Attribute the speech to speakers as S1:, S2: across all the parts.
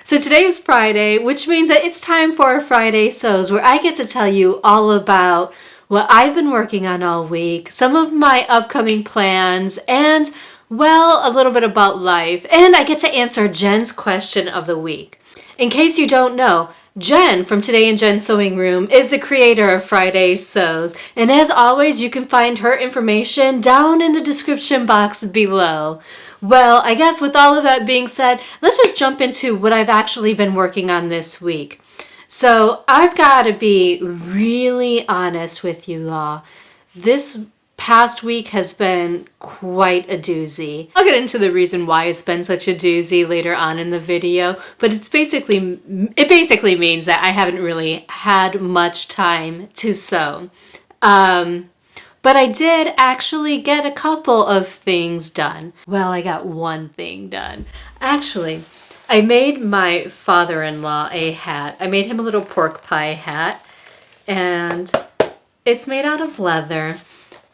S1: So today is Friday, which means that it's time for our Friday Sews, where I get to tell you all about what I've been working on all week, some of my upcoming plans, and, well, a little bit about life. And I get to answer Jen's question of the week. In case you don't know, Jen from Today in Jen's Sewing Room is the creator of Friday Sews. And as always, you can find her information down in the description box below. Well, I guess with all of that being said, let's just jump into what I've actually been working on this week. So I've got to be really honest with you all. This past week has been quite a doozy. I'll get into the reason why it's been such a doozy later on in the video, but it basically means that I haven't really had much time to sew. But I did actually get a couple of things done. Well, I got one thing done. Actually, I made my father-in-law a hat. I made him a little pork pie hat, and it's made out of leather.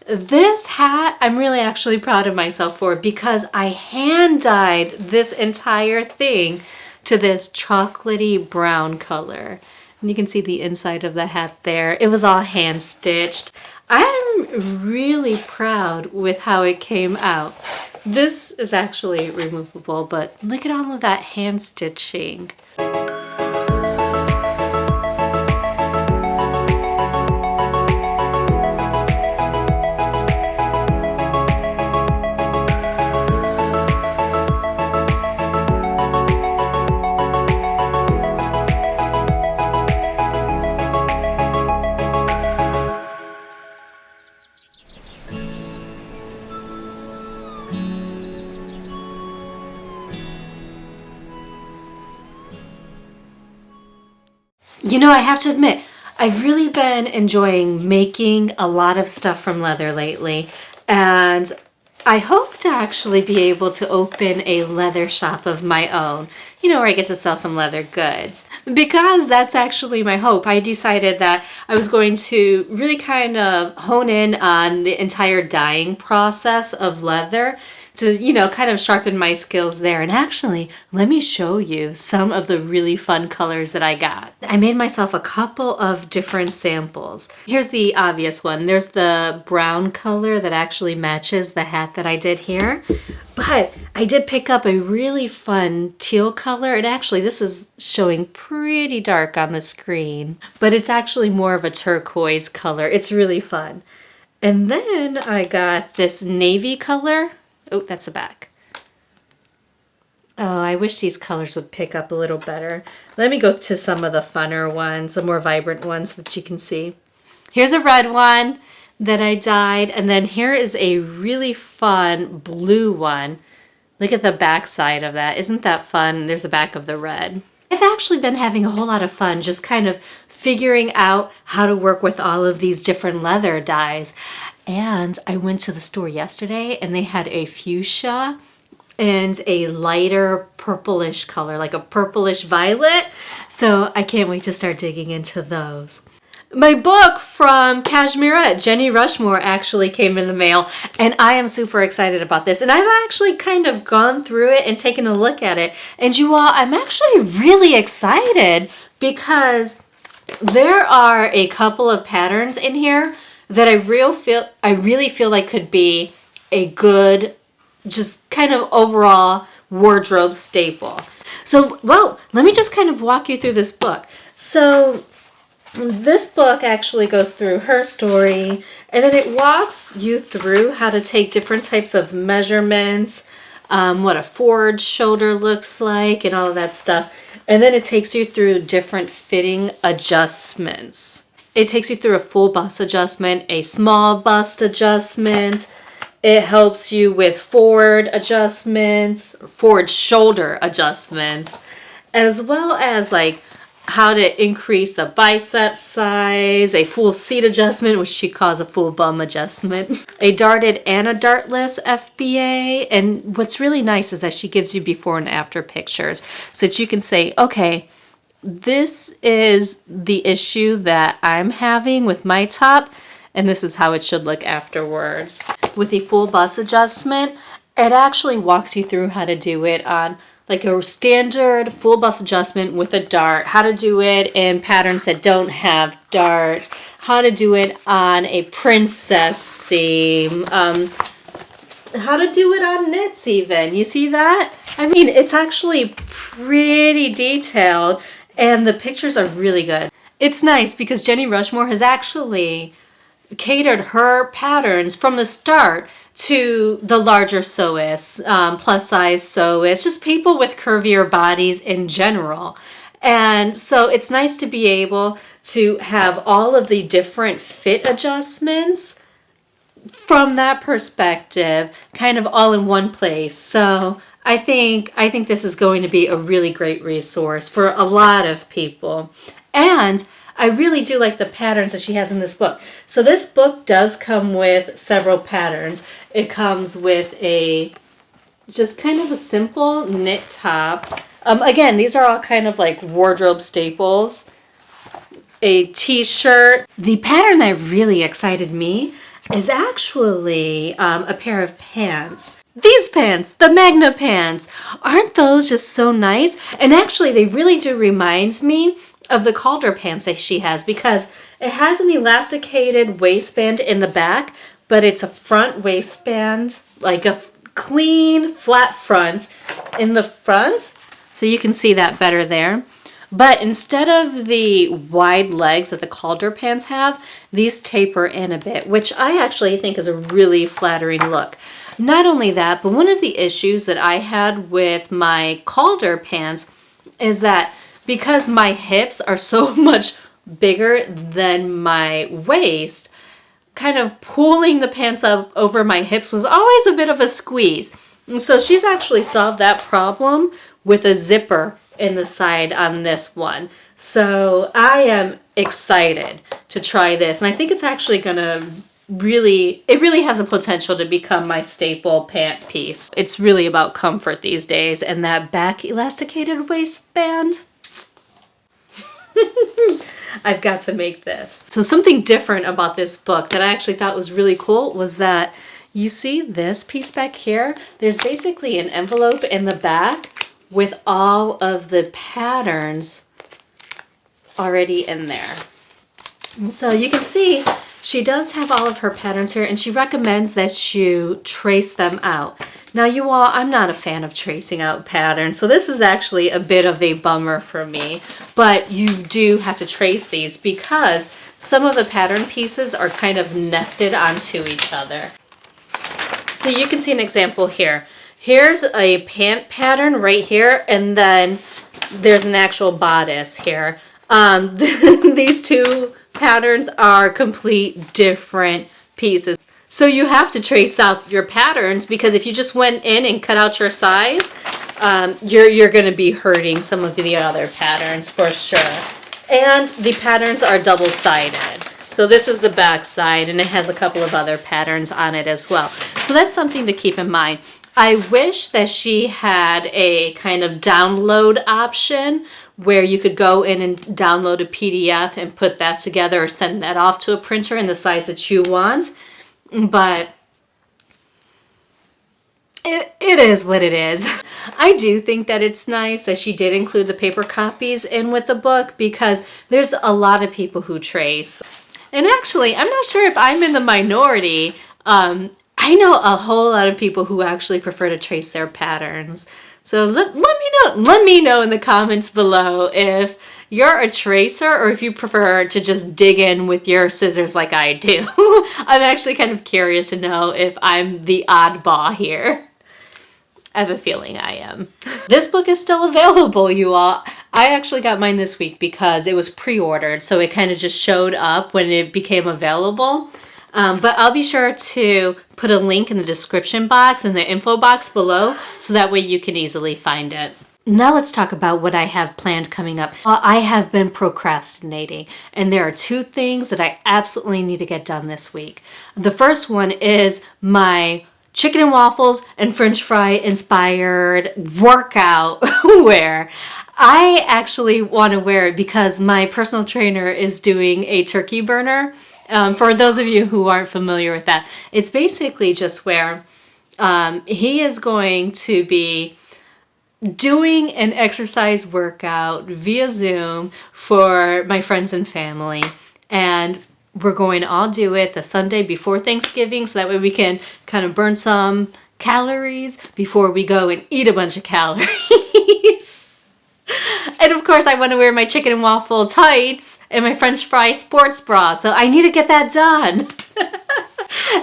S1: This hat, I'm really actually proud of myself for because I hand-dyed this entire thing to this chocolatey brown color. And you can see the inside of the hat there. It was all hand-stitched. I'm really proud with how it came out. This is actually removable, but look at all of that hand stitching. You know, I have to admit, I've really been enjoying making a lot of stuff from leather lately, and I hope to actually be able to open a leather shop of my own, you know, where I get to sell some leather goods. Because that's actually my hope. I decided that I was going to really kind of hone in on the entire dyeing process of leather to, you know, kind of sharpen my skills there. And actually, let me show you some of the really fun colors that I got. I made myself a couple of different samples. Here's the obvious one. There's the brown color that actually matches the hat that I did here. But I did pick up a really fun teal color. And actually, this is showing pretty dark on the screen. But it's actually more of a turquoise color. It's really fun. And then I got this navy color. Oh, that's the back. Oh, I wish these colors would pick up a little better. Let me go to some of the funner ones, the more vibrant ones that you can see. Here's a red one that I dyed, and then here is a really fun blue one. Look at the back side of that. Isn't that fun? There's the back of the red. I've actually been having a whole lot of fun just kind of figuring out how to work with all of these different leather dyes. And I went to the store yesterday and they had a fuchsia and a lighter purplish color, like a purplish violet. So I can't wait to start digging into those. My book from Cashmerette, Jenny Rushmore, actually came in the mail, and I am super excited about this. And I've actually kind of gone through it and taken a look at it. And you all, I'm actually really excited because there are a couple of patterns in here that I really feel like could be a good, just kind of overall wardrobe staple. So, well, let me just kind of walk you through this book. So, this book actually goes through her story, and then it walks you through how to take different types of measurements, what a forward shoulder looks like, and all of that stuff. And then it takes you through different fitting adjustments. It takes you through a full bust adjustment, a small bust adjustment. It helps you with forward adjustments, forward shoulder adjustments, as well as like how to increase the bicep size, a full seat adjustment, which she calls a full bum adjustment, a darted and a dartless FBA. And what's really nice is that she gives you before and after pictures so that you can say, okay, this is the issue that I'm having with my top, and this is how it should look afterwards. With the full bust adjustment, it actually walks you through how to do it on like a standard full bust adjustment with a dart, how to do it in patterns that don't have darts, how to do it on a princess seam, how to do it on knits even. You see that? I mean, it's actually pretty detailed and the pictures are really good. It's nice because Jenny Rushmore has actually catered her patterns from the start to the larger sewists, plus size sewists, just people with curvier bodies in general. And so it's nice to be able to have all of the different fit adjustments from that perspective, kind of all in one place. So I think this is going to be a really great resource for a lot of people. And I really do like the patterns that she has in this book. So this book does come with several patterns. It comes with just kind of a simple knit top. Again, these are all kind of like wardrobe staples. A t-shirt. The pattern that really excited me is actually a pair of pants. These pants, the Magna pants, aren't those just so nice? And actually, they really do remind me of the Calder pants that she has, because it has an elasticated waistband in the back, but it's a front waistband, like a clean, flat front in the front. So you can see that better there. But instead of the wide legs that the Calder pants have, these taper in a bit, which I actually think is a really flattering look. Not only that, but one of the issues that I had with my Calder pants is that because my hips are so much bigger than my waist, kind of pulling the pants up over my hips was always a bit of a squeeze. And so she's actually solved that problem with a zipper in the side on this one. So I am excited to try this. And I think it's actually going to it really has a potential to become my staple pant piece. It's really about comfort these days, and that back elasticated waistband. I've got to make this. So something different about this book that I actually thought was really cool was that you see this piece back here? There's basically an envelope in the back with all of the patterns already in there. And so you can see she does have all of her patterns here, and she recommends that you trace them out. Now you all, I'm not a fan of tracing out patterns, so this is actually a bit of a bummer for me, but you do have to trace these because some of the pattern pieces are kind of nested onto each other. So you can see an example here. Here's a pant pattern right here, and then there's an actual bodice here. These two patterns are complete different pieces. So you have to trace out your patterns, because if you just went in and cut out your size, you're going to be hurting some of the other patterns for sure. And the patterns are double-sided. So this is the back side, and it has a couple of other patterns on it as well. So that's something to keep in mind. I wish that she had a kind of download option where you could go in and download a PDF and put that together or send that off to a printer in the size that you want. But it is what it is. I do think that it's nice that she did include the paper copies in with the book, because there's a lot of people who trace. And actually, I'm not sure if I'm in the minority. I know a whole lot of people who actually prefer to trace their patterns. So let me know. Let me know in the comments below if you're a tracer or if you prefer to just dig in with your scissors like I do. I'm actually kind of curious to know if I'm the oddball here. I have a feeling I am. This book is still available, you all. I actually got mine this week because it was pre-ordered, so it kind of just showed up when it became available. But I'll be sure to put a link in the description box and the info box below, so that way you can easily find it. Now let's talk about what I have planned coming up. I have been procrastinating, and there are two things that I absolutely need to get done this week. The first one is my chicken and waffles and french fry inspired workout wear. I actually want to wear it because my personal trainer is doing a turkey burner. For those of you who aren't familiar with that, it's basically just where he is going to be doing an exercise workout via Zoom for my friends and family. And we're going to all do it the Sunday before Thanksgiving, so that way we can kind of burn some calories before we go and eat a bunch of calories. And of course, I want to wear my chicken and waffle tights and my French fry sports bra, so I need to get that done.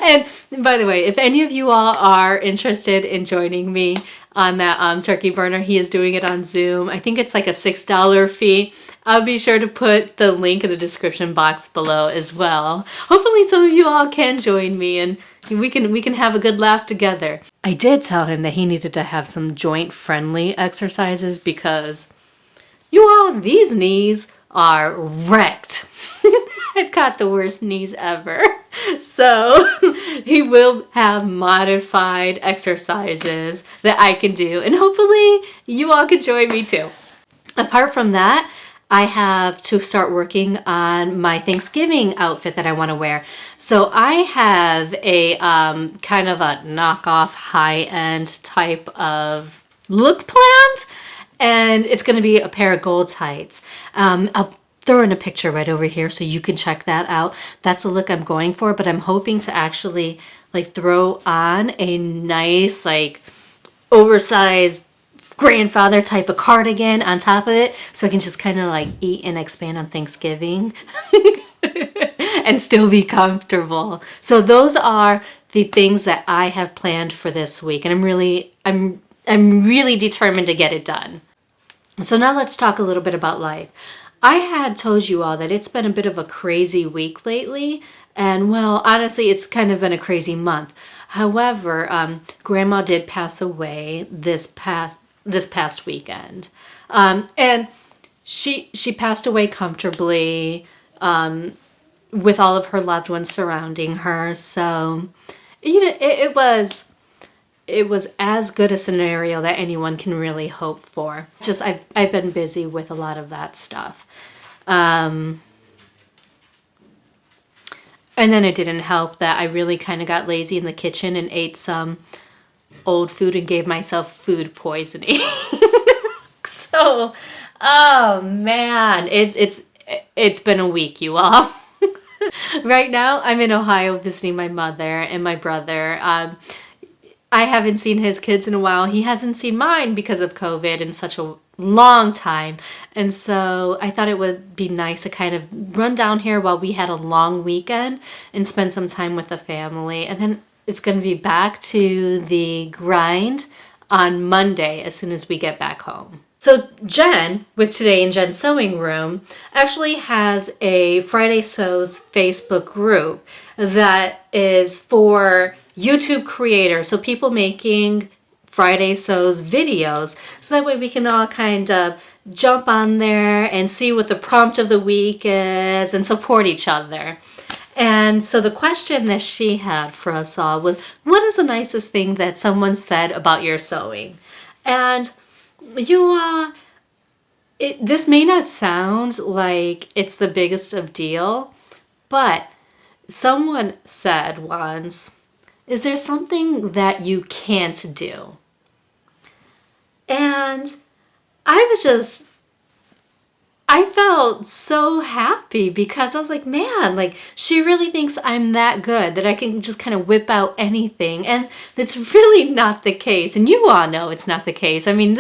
S1: And by the way, if any of you all are interested in joining me on that turkey burner, he is doing it on Zoom. I think it's like a $6 fee. I'll be sure to put the link in the description box below as well. Hopefully some of you all can join me and we can have a good laugh together. I did tell him that he needed to have some joint friendly exercises because you all, these knees are wrecked. I've got the worst knees ever. So he will have modified exercises that I can do, and hopefully you all can join me too. Apart from that, I have to start working on my Thanksgiving outfit that I want to wear. So I have a kind of a knockoff high-end type of look planned, and it's going to be a pair of gold tights. I'll throw in a picture right over here so you can check that out. That's a look I'm going for, but I'm hoping to actually like throw on a nice like oversized grandfather type of cardigan on top of it so I can just kind of like eat and expand on Thanksgiving and still be comfortable. So those are the things that I have planned for this week, and I'm really determined to get it done. So now let's talk a little bit about life. I had told you all that it's been a bit of a crazy week lately, and well, honestly, it's kind of been a crazy month. However, Grandma did pass away this past weekend, and she passed away comfortably, with all of her loved ones surrounding her. So, you know, it was as good a scenario that anyone can really hope for. Just I've been busy with a lot of that stuff. And then it didn't help that I really kind of got lazy in the kitchen and ate some old food and gave myself food poisoning. So, oh man, it's been a week, you all. Right now, I'm in Ohio visiting my mother and my brother. I haven't seen his kids in a while. He hasn't seen mine because of COVID in such a long time. And so I thought it would be nice to kind of run down here while we had a long weekend and spend some time with the family. And then it's going to be back to the grind on Monday as soon as we get back home. So Jen, with Today in Jen's Sewing Room, actually has a Friday Sews Facebook group that is for YouTube creators, so people making Friday Sews videos, so that way we can all kind of jump on there and see what the prompt of the week is and support each other. And so the question that she had for us all was, what is the nicest thing that someone said about your sewing? And this may not sound like it's the biggest of deal, but someone said once, is there something that you can't do? And I felt so happy because I was like, man, like she really thinks I'm that good that I can just kind of whip out anything. And that's really not the case. And you all know it's not the case. I mean,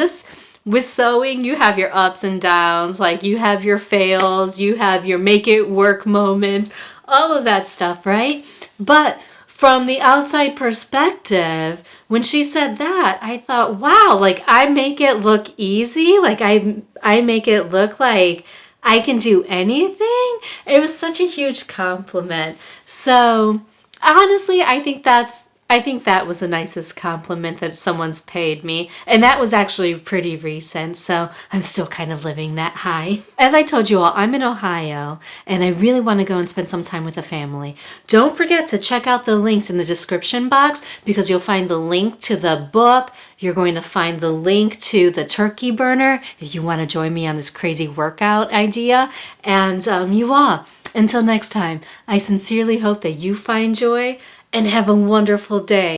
S1: with sewing, you have your ups and downs, like you have your fails, you have your make it work moments, all of that stuff, right? But from the outside perspective, when she said that, I thought, wow, like I make it look easy. Like I make it look like I can do anything. It was such a huge compliment. So honestly, I think that was the nicest compliment that someone's paid me. And that was actually pretty recent, so I'm still kind of living that high. As I told you all, I'm in Ohio, and I really want to go and spend some time with the family. Don't forget to check out the links in the description box, because you'll find the link to the book. You're going to find the link to the turkey burner if you want to join me on this crazy workout idea. And you all, until next time, I sincerely hope that you find joy and have a wonderful day.